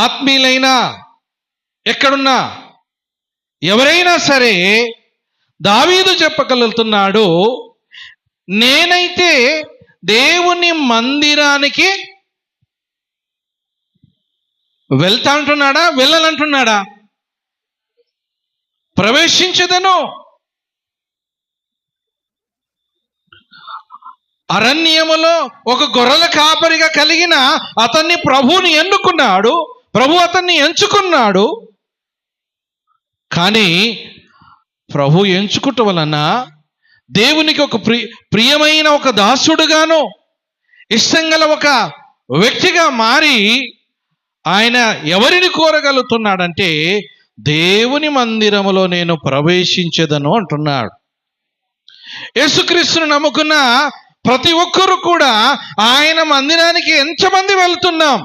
ఆత్మీయులైనా ఎక్కడున్నా ఎవరైనా సరే దావీదు చెప్పగలుగుతున్నాడు, నేనైతే దేవుని మందిరానికి వెళ్తా అంటున్నాడా, వెళ్ళాలంటున్నాడా? ప్రవేశించదను. అరణ్యములో ఒక గొర్రెల కాపరిగా కలిగిన అతన్ని ప్రభువుని ఎన్నుకున్నాడు, ప్రభు అతన్ని ఎంచుకున్నాడు. కానీ ప్రభు ఎంచుకుట వలన దేవునికి ఒక ప్రియమైన ఒక దాసుడుగాను, ఇష్టం గల ఒక వ్యక్తిగా మారి ఆయన ఎవరిని కోరగలుగుతున్నాడంటే, దేవుని మందిరములో నేను ప్రవేశించదను అంటున్నాడు. యేసుక్రీస్తును నమ్ముకున్న ప్రతి ఒక్కరు కూడా ఆయన మందిరానికి ఎంతమంది వెళ్తున్నాం?